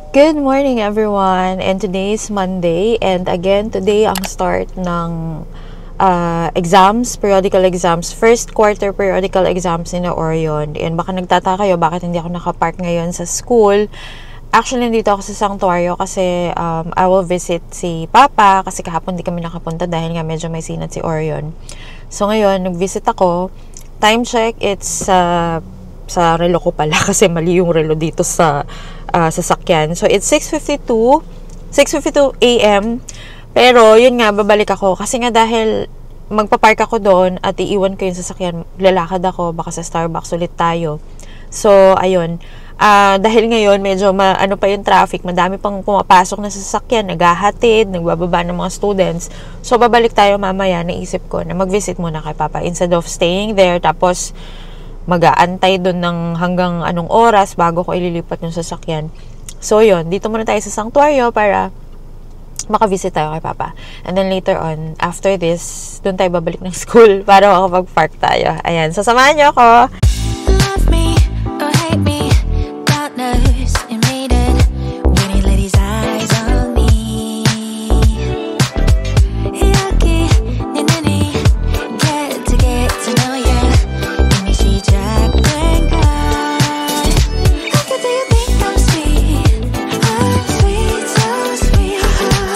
Good morning everyone, and today is Monday, and again today ang start ng periodical exams, first quarter periodical exams ni Orion. And baka nagtataka kayo bakit hindi ako nakapark ngayon sa school. Actually, nandito ako sa sanctuario kasi I will visit si Papa kasi kahapon di kami nakapunta dahil nga medyo may sinat si Orion. So ngayon, nag-visit ako. Time check, it's sa relo ko pala kasi mali yung relo dito sa sasakyan. So it's 6:52 a.m. Pero yun nga, babalik ako kasi nga dahil magpapark ako doon at iiwan ko yung sasakyan, lalakad ako, baka sa Starbucks ulit tayo. So ayun, dahil ngayon medyo ano pa yung traffic, madami pang pumapasok na sasakyan, naghahatid, nagbababa ng mga students. So babalik tayo mamaya. Naisip ko na mag-visit muna kay Papa instead of staying there tapos mag-aantay doon ng hanggang anong oras bago ko ililipat yung sasakyan. So yun, dito muna tayo sa sanctuario para makavisit tayo kay Papa. And then later on, after this, doon tayo babalik ng school para makapag-park tayo. Ayan, sasamahan niyo ako! Love me or hate me, God knows you made it when he let his eyes on me. Yucky, ninini, get to know ya. Let me see Jack and God. Look at, do you think I'm sweet? I'm sweet, so sweet.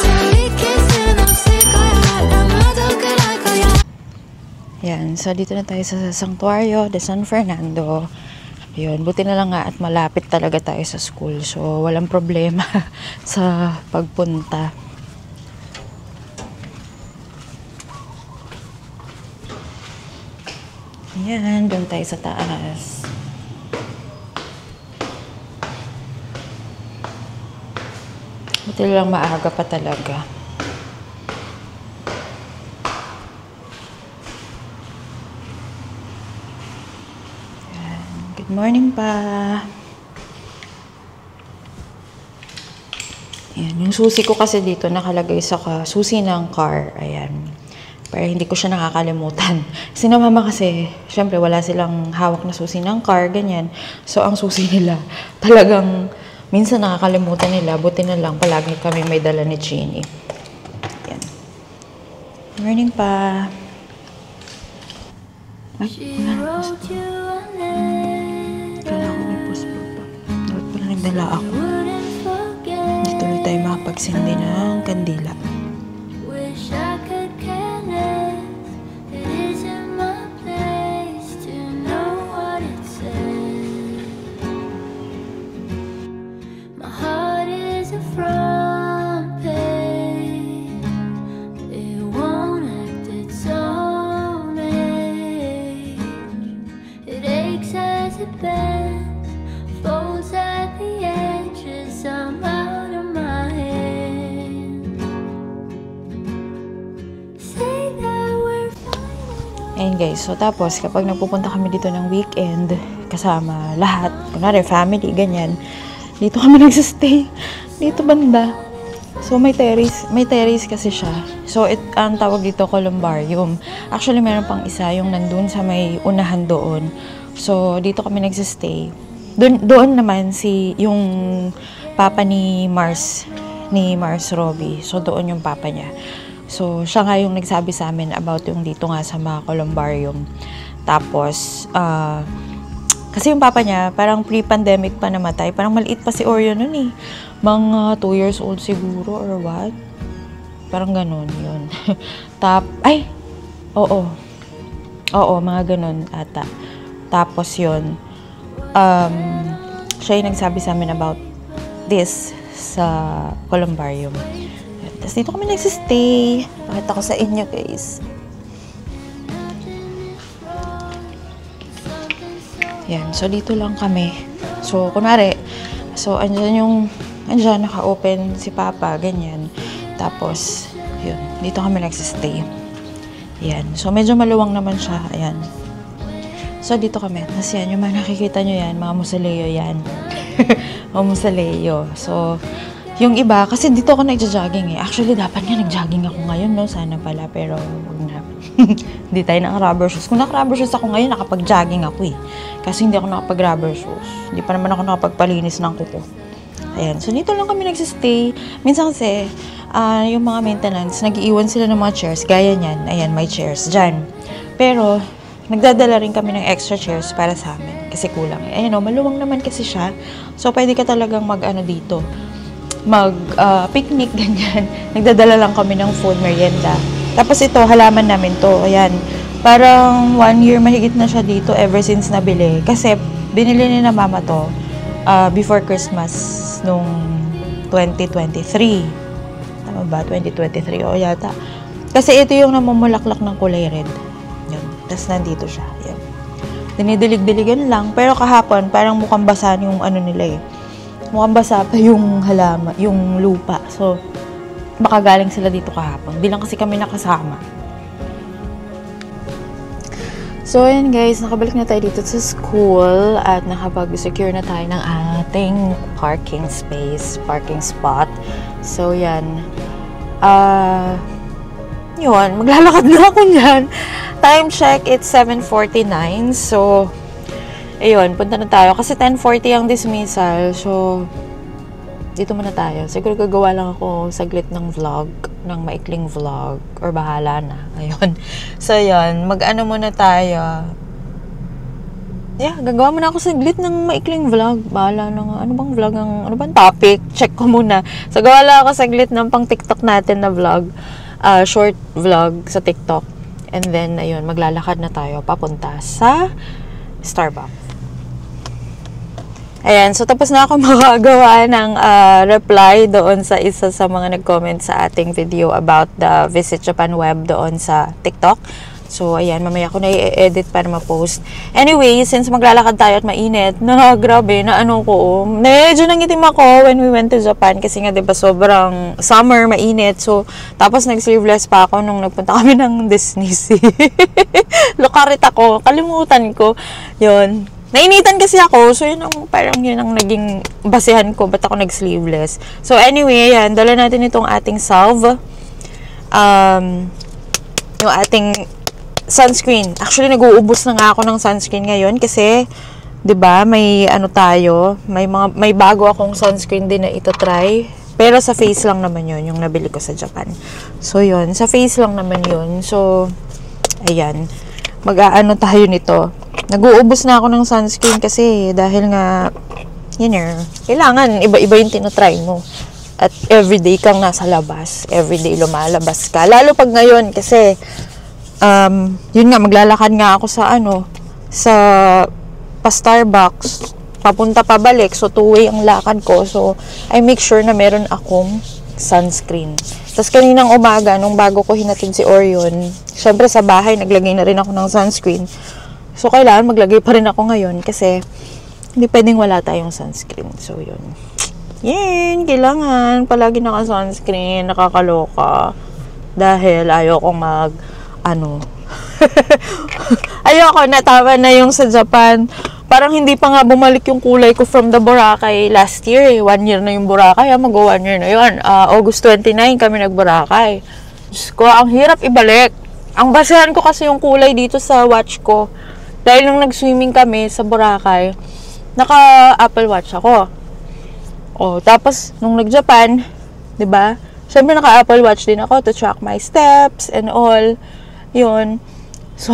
Tell kiss and I'm sick of it. I'm not okay like I am. Yan, so dito na tayo sa Sanctuario de San Fernando. Yun, buti na lang nga at malapit talaga tayo sa school. So, walang problema sa pagpunta. Yan, doon tayo sa taas. Buti na lang maaga pa talaga. Good morning pa. Ayan, yung susi ko kasi dito nakalagay sa susi ng car. Ayan. Para hindi ko siya nakakalimutan. Kasi na mama kasi, syempre wala silang hawak na susi ng car, ganyan. So ang susi nila, talagang minsan nakakalimutan nila. Buti na lang, palagi kami may dala ni Jeannie. Ayan. Good morning pa. Ay, wala na. Kala ko may post pa. Dapat pala nagdala ako. Hindi tuloy tayo makapagsindi ng kandila. Ayan guys, so tapos kapag nagpupunta kami dito ng weekend, kasama lahat, kunwari family, ganyan, dito kami nagsistay, dito banda. So may terrace kasi siya. So ang tawag dito columbarium. Actually meron pang isa yung nandun sa may unahan doon. So dito kami nagsistay. Doon naman yung papa ni Mars Robbie. So doon yung papa niya. So, siya nga yung nagsabi sa amin about yung dito nga sa mga columbarium. Tapos, kasi yung papa niya, parang pre-pandemic pa namatay. Parang maliit pa si Orion nun eh. Mga 2 years old siguro or what? Parang ganun yun. Oo, mga ganun ata. Tapos yun, siya yung nagsabi sa amin about this sa columbarium. Tapos dito kami nagsistay. Pakita ko sa inyo, guys. Yan. So, dito lang kami. So, kunwari, andyan naka-open si Papa, ganyan. Tapos, yun. Dito kami nagsistay. Yan. So, medyo maluwang naman siya. Ayan. So, dito kami. Tapos yan, yung mga nakikita nyo yan, mga musaleo yan. Mga musaleo. So, yung iba, kasi dito ako nagja-jogging eh. Actually, dapat nga nag-jogging ako ngayon, no? Sana pala, pero wag na. Hindi tayo naka-rubber shoes. Kung naka-rubber shoes ako ngayon, nakapag-jogging ako eh. Kasi hindi ako nakapag-rubber shoes. Hindi pa naman ako nakapagpalinis ng kuko. Ayan. So, dito lang kami nagsistay. Minsan kasi, yung mga maintenance, nag-iwan sila ng mga chairs. Gaya niyan. Ayan, may chairs dyan. Pero, nagdadala rin kami ng extra chairs para sa amin. Kasi kulang. Ayan o, maluwang naman kasi siya. So, pwede ka talagang dito. Picnic, ganyan. Nagdadala lang kami ng food, merienda. Tapos ito, halaman namin to. Ayan. Parang 1 year mahigit na siya dito ever since nabili. Kasi, binili ni na mama to before Christmas nung 2023. Tama ba? 2023 o yata. Kasi ito yung namumulaklak ng kulay red. Yun. Tapos nandito siya. Yan. Dinidilig-diligan lang. Pero kahapon, parang mukhang basa yung nila eh. Mukhang basa pa yung halaman, yung lupa. So, baka galing sila dito kahapon. Di lang kasi kami nakasama. So, ayan guys, nakabalik na tayo dito sa school at nakapag-secure na tayo ng ating parking spot. So, yan. Yun, maglalakad na ako niyan. Time check, it's 7:49. So, ayun, punta na tayo. Kasi 10:40 ang dismissal. So, dito muna tayo. Siguro gagawa lang ako saglit ng vlog, ng maikling vlog, or bahala na. Ayun. So, yun. Mag-ano muna tayo. Yeah, gagawa muna ako saglit ng maikling vlog. Bahala na nga. Ano bang vlog? Ano bang topic? Check ko muna. So, gawa lang ako saglit ng pang TikTok natin na vlog. Short vlog sa TikTok. And then, ayun, maglalakad na tayo papunta sa Starbucks. Ayan, so tapos na ako makagawa ng reply doon sa isa sa mga nag-comment sa ating video about the Visit Japan web doon sa TikTok. So, ayan, mamaya ko na i-edit para ma-post. Anyway, since maglalakad tayo at mainit, grabe, medyo nangitim ako when we went to Japan kasi nga, diba, sobrang summer, mainit. So, tapos nag-sleeveless pa ako nung nagpunta kami ng Disney Sea. Lukarit ako, kalimutan ko. Yun. Nainitan kasi ako, so yun ang naging basehan ko, ba't ako nag-sleeveless. So anyway, ayan, dala natin itong ating salve. Yung ating sunscreen. Actually, nag-uubos na nga ako ng sunscreen ngayon kasi, 'di ba, may may bago akong sunscreen din na ito-try. Pero sa face lang naman yun, yung nabili ko sa Japan. So yun, sa face lang naman yun. So, ayan, mag-aano tayo nito. Nag-uubos na ako ng sunscreen kasi dahil nga, kailangan iba-iba yung tinatry mo. At everyday kang nasa labas. Everyday lumalabas ka. Lalo pag ngayon kasi, yun nga, maglalakad nga ako pa Starbucks. Papunta pabalik. So, 2-way ang lakad ko. So, I make sure na meron akong sunscreen. Tapos kaninang umaga, nung bago ko hinatid si Orion, syempre sa bahay, naglagay na rin ako ng sunscreen. So, kailangan maglagay pa rin ako ngayon kasi hindi pwedeng wala tayong sunscreen. So, yun. Yan, kailangan palagi naka-sunscreen, nakakaloka. Dahil ayokong ayoko na, tama na yung sa Japan. Parang hindi pa nga bumalik yung kulay ko from the Boracay last year. 1 year na yung Boracay. Mag-1 year na yun. August 29 kami nag-Boracay. Diyos ko, ang hirap ibalik. Ang basehan ko kasi yung kulay dito sa watch ko. Dahil nung nag-swimming kami sa Boracay, naka-Apple Watch ako. Tapos, nung nag-Japan, 'di ba? Syempre naka-Apple Watch din ako to track my steps and all. 'Yun. So,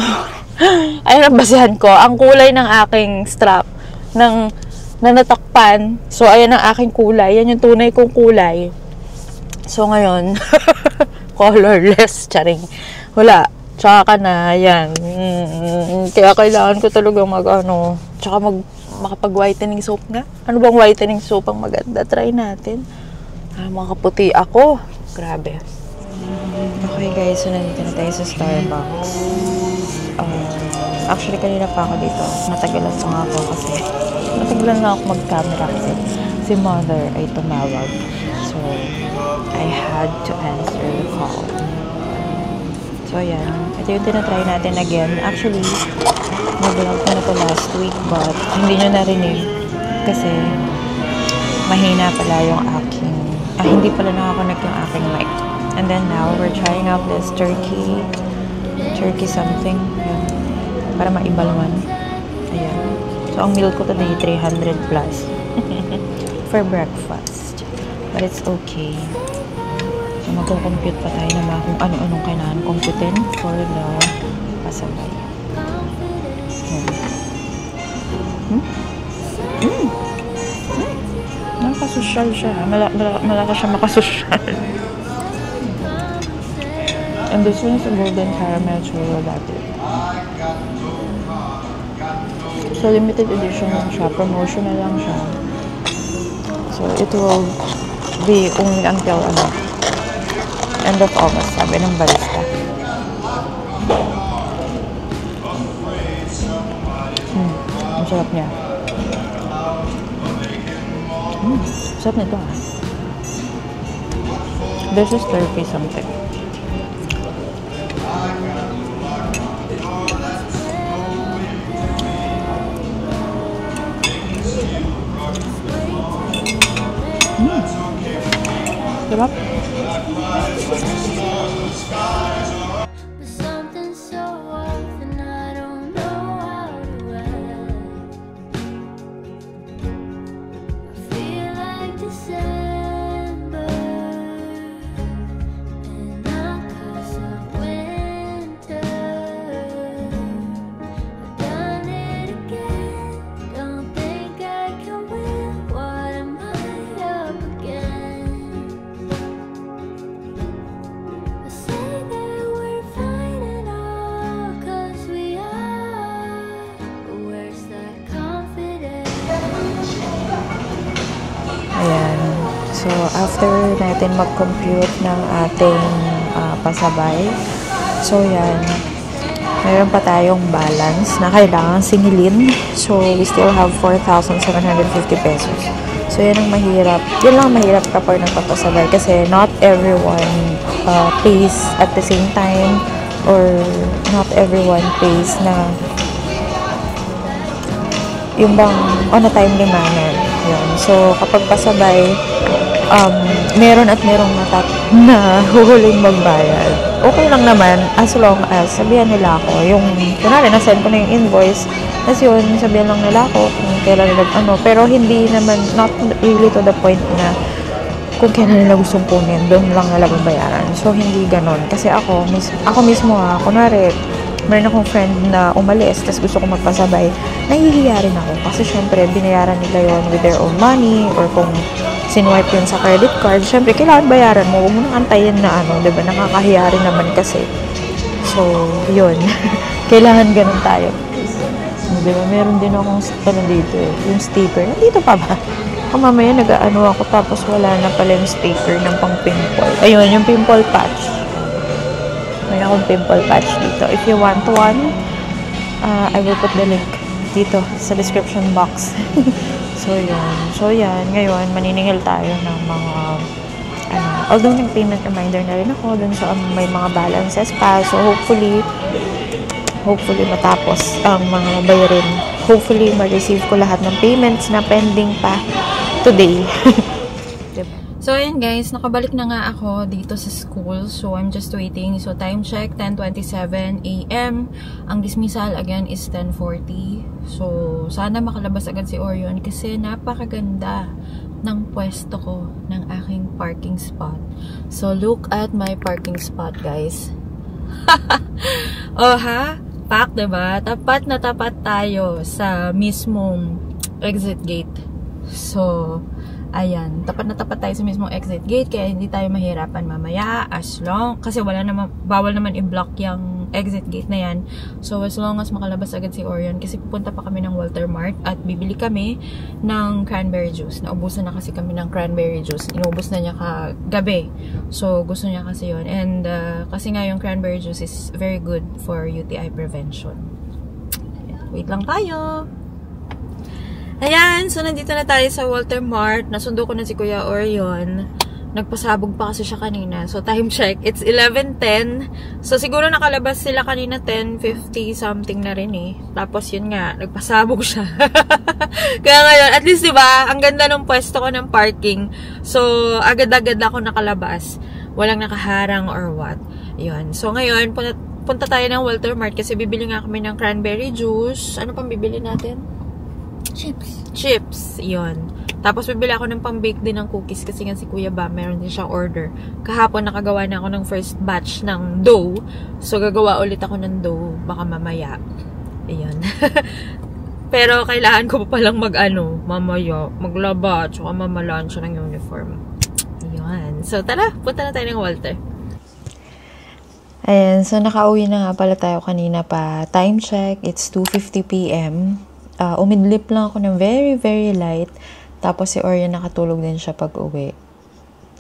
ayun ang basehan ko. Ang kulay ng aking strap na natakpan. So, ayan ang aking kulay. Yan yung tunay kong kulay. So, ngayon, colorless. Charing. Wala. Tsaka na, yan. Kaya kailangan ko talaga tsaka makapag-whitening soap nga. Ano bang whitening soap ang maganda? Try natin. Makaputi ako. Grabe. Okay guys, so nandito na tayo sa Starbucks. Actually, kanina pa ako dito. Natagalan pa nga ako kasi natagalan na ako mag-camera kasi si mother ay tumawag. So, I had to answer the call. So, ayan. Ito yung tinatry natin again. Actually, nag-vlog ko na ito last week but hindi nyo narinig kasi mahina pala yung aking hindi pala nakakonect yung aking mic. And then now, we're trying out this turkey something. Ayan. Para maiba naman. Ayan. So, ang meal ko today, 300 plus. for breakfast. But it's okay. So, magko-compute pa tayo naman kung ano-anong kailangan computein for the pasabay. Nakakasosyal siya. Malaka siya makasosyal. And this one is a golden caramel churro latte. So, limited edition lang siya. Promotional lang siya. So, it will be only until end of August, sabi ng barista. Ang sarap niya. Sarap nito ah. This is 30 something. Sarap. Ayan. So, after natin mag-compute ng ating pasabay, so yan, meron pa tayong balance na kailangan singilin. So, we still have 4,750 pesos. So, yan ang mahirap. Yun lang mahirap kapag nagpapasabay kasi not everyone pays at the same time or not everyone pays na yung bang on a timely manner. Yun. So, kapag pasabay, meron at merong na huhuling magbayad. Okay lang naman, as long as sabihan nila ako, yung, kunwari, na-send ko na yung invoice, tapos yun, sabihan lang nila ako kung kailan nila, pero hindi naman, not really to the point na kung kailan nila gustong kunin, doon lang nila babayaran. So, hindi ganon. Kasi ako mismo, kunwari, meron akong friend na umalis, tapos gusto ko magpasabay, nahihiya rin ako. Kasi syempre, binayaran nila yon with their own money, or kung sinwipe yun sa credit card, syempre, kailangan bayaran mo. Huwag mo nang antayin na diba? Nakakahiya rin naman kasi. So, yun. Kailangan ganun tayo. Diba? Meron din akong dito, yung sticker. Nandito pa ba? Mamaya nag-ano ako, tapos wala na pala yung sticker ng pang pimple. Ayun, yung pimple patch. May akong pimple patch dito. If you want one, I will put the link dito sa description box. So, yun. So, yan. Ngayon, maniningil tayo ng mga, although nag-payment reminder na rin ako dun sa may mga balances pa. So, hopefully matapos ang mga bayarin. Hopefully, ma-receive ko lahat ng payments na pending pa today. So, ayan guys, nakabalik na nga ako dito sa school. So, I'm just waiting. So, time check, 10:27 AM. Ang dismissal, again, is 10:40. So, sana makalabas agad si Orion kasi napakaganda ng pwesto ko ng aking parking spot. So, look at my parking spot, guys. Oh, ha? Pak, diba? Tapat na tapat tayo sa mismong exit gate. So, ayan, tapat na tapat tayo sa mismong exit gate kaya hindi tayo mahirapan mamaya as long, kasi bawal naman i-block yung exit gate na yan. So, as long as makalabas agad si Orion, kasi pupunta pa kami ng Walter Mart at bibili kami ng cranberry juice. Naubusan na kasi kami ng cranberry juice. Inubos na niya kagabi. So, gusto niya kasi yun. And, kasi nga yung cranberry juice is very good for UTI prevention. Wait lang tayo. Ayan, so nandito na tayo sa Walter Mart. Nasundo ko na si Kuya Orion. Nagpasabog pa kasi siya kanina. So, time check. It's 11:10. So, siguro nakalabas sila kanina 10:50 something na rin eh. Tapos, yun nga, nagpasabog siya. Kaya ngayon, at least diba, ang ganda ng pwesto ko ng parking. So, agad-agad ako nakalabas. Walang nakaharang or what. Yun. So, ngayon, punta tayo ng Walter Mart kasi bibili nga kami ng cranberry juice. Ano pang bibili natin? Chips. Yun. Tapos bibili ako ng pang-bake din ng cookies kasi nga si Kuya Bam, meron din siyang order. Kahapon nakagawa na ako ng first batch ng dough. So gagawa ulit ako ng dough, baka mamaya. Ayan. Pero kailangan ko pa palang mamaya, maglaba, tsaka mamalaan siya ng uniform. Ayan. So tara, punta na tayo ng Walter. Ayan, so nakauwi na nga pala tayo kanina pa. Time check, it's 2:50 p.m. Umidlip lang ako ng very, very light. Tapos si Orion nakatulog din siya pag uwi.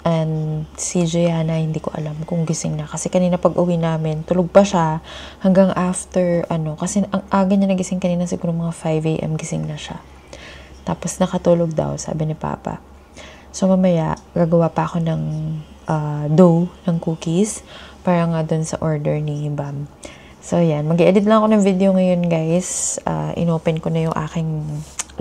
And si Gianna, hindi ko alam kung gising na. Kasi kanina pag uwi namin, tulog pa siya hanggang after, kasi ang aga niya nagising kanina, siguro mga 5 a.m. gising na siya. Tapos nakatulog daw, sabi ni Papa. So mamaya, gagawa pa ako ng dough, ng cookies, para nga dun sa order ni Bam. So, yan. Mag-edit lang ako ng video ngayon, guys. Inopen ko na yung aking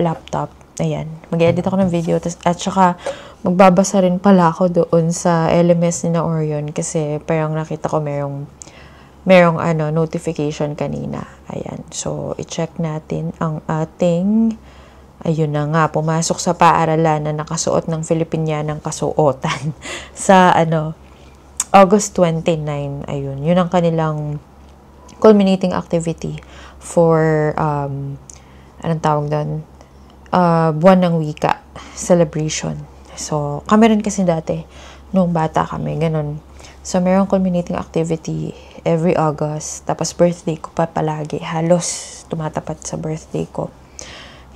laptop. Ayan. Mag-edit ako ng video. At saka, magbabasa rin pala ako doon sa LMS ni na Orion. Kasi, parang nakita ko merong notification kanina. Ayan. So, i-check natin ang ating... Ayun na nga, pumasok sa paaralan na nakasuot ng Filipinianang kasuotan sa, August 29, ayun. Yun ang kanilang culminating activity for, anong tawag doon? Buwan ng Wika celebration. So, kami rin kasi dati, nung bata kami, ganun. So, mayroong culminating activity every August. Tapos, birthday ko pa palagi. Halos tumatapat sa birthday ko.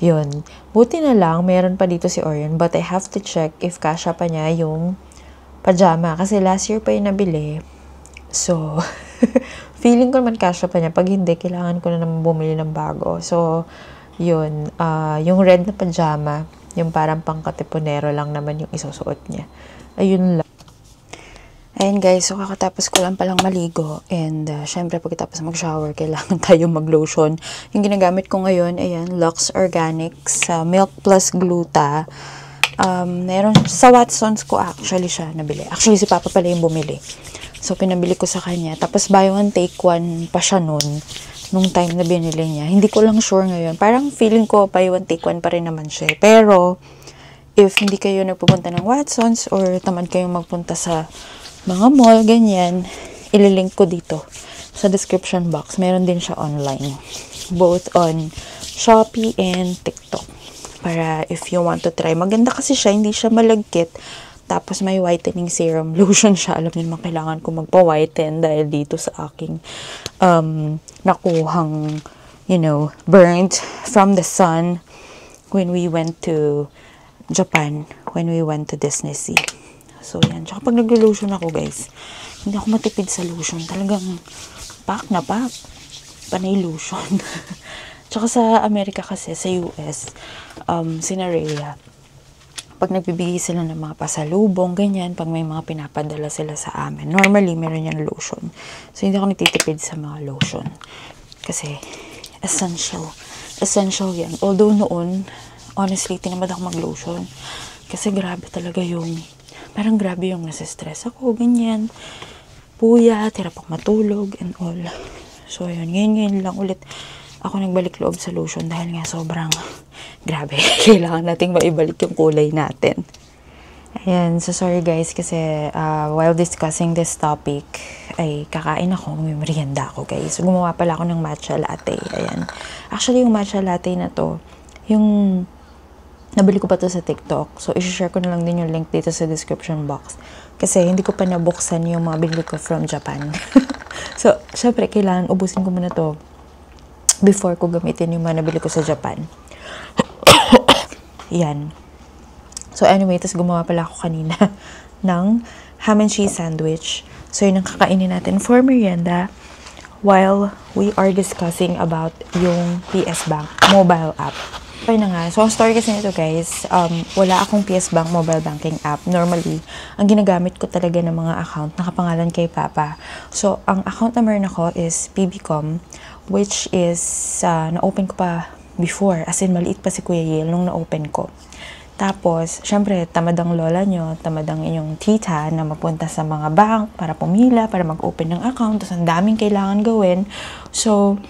Yun. Buti na lang, meron pa dito si Orion. But I have to check if kasha pa niya yung pajama. Kasi last year pa yung nabili. So, feeling ko naman kasha pa niya. Pag hindi, kailangan ko na naman bumili ng bago. So, yun. Yung red na pajama, yung parang pangkatipunero lang naman yung isusuot niya. Ayun lang. Ayan guys, so kakatapos ko lang palang maligo. And syempre pagkatapos mag-shower, kailangan tayo mag-lotion. Yung ginagamit ko ngayon, ayan, Lux Organics, Milk Plus Gluta. Meron sa Watsons ko actually siya nabili. Actually si Papa pala yung bumili. So pinabili ko sa kanya. Tapos buy one take one pa siya nung time na binili niya. Hindi ko lang sure ngayon. Parang feeling ko buy one take one pa rin naman siya. Pero if hindi kayo nagpupunta ng Watsons or tamad kayong magpunta sa mga mall, ganyan, ililink ko dito sa description box. Meron din siya online. Both on Shopee and TikTok. Para if you want to try. Maganda kasi siya, hindi siya malagkit. Tapos may whitening serum lotion siya. Alam niyo naman, kailangan ko magpa-whiten dahil dito sa aking nakuhang, burnt from the sun when we went to Japan, when we went to Disney Sea. So, yan. Tsaka pag nag-lotion ako, guys, hindi ako matipid sa lotion. Talagang pack na pack. Panay lotion. Tsaka sa Amerika kasi, sa US, Sinarea, pag nagbibigay sila ng mga pasalubong, ganyan, pag may mga pinapadala sila sa amin, normally, meron yan lotion. So, hindi ako nagtitipid sa mga lotion. Kasi, essential. Essential yan. Although noon, honestly, tinamad ako mag-lotion. Kasi grabe talaga parang grabe yung nasa-stress ako, ganyan. Puyat, hirap ako matulog, and all. So, ayun, ngayon lang ulit ako nagbalik loob sa lotion dahil nga sobrang grabe. Kailangan nating maibalik yung kulay natin. Ayan, so sorry guys kasi while discussing this topic, ay kakain ako, may merienda ako guys. So, gumawa pala ako ng matcha latte. Ayan. Actually, yung matcha latte na to, yung nabili ko pa to sa TikTok. So, isi-share ko na lang din yung link dito sa description box. Kasi hindi ko pa nabuksan yung mga binili ko from Japan. So, syempre, kailangan ubusin ko muna to before ko gamitin yung mga nabili ko sa Japan. Yan. So, anyway, tas gumawa pala ako kanina ng ham and cheese sandwich. So, yun ang kakainin natin for merienda while we are discussing about yung PS Bank mobile app. Okay na nga. So, ang story kasi nito guys, wala akong PS Bank mobile banking app. Normally, ang ginagamit ko talaga ng mga account, nakapangalan kay Papa. So, ang account na meron ako is PBCom, which is, na-open ko pa before. As in, maliit pa si Kuya Yale nung na-open ko. Tapos, syempre, tamad ang lola nyo, tamad ang inyong tita na magpunta sa mga bank para pumila, para mag-open ng account. Tapos, ang daming kailangan gawin. So,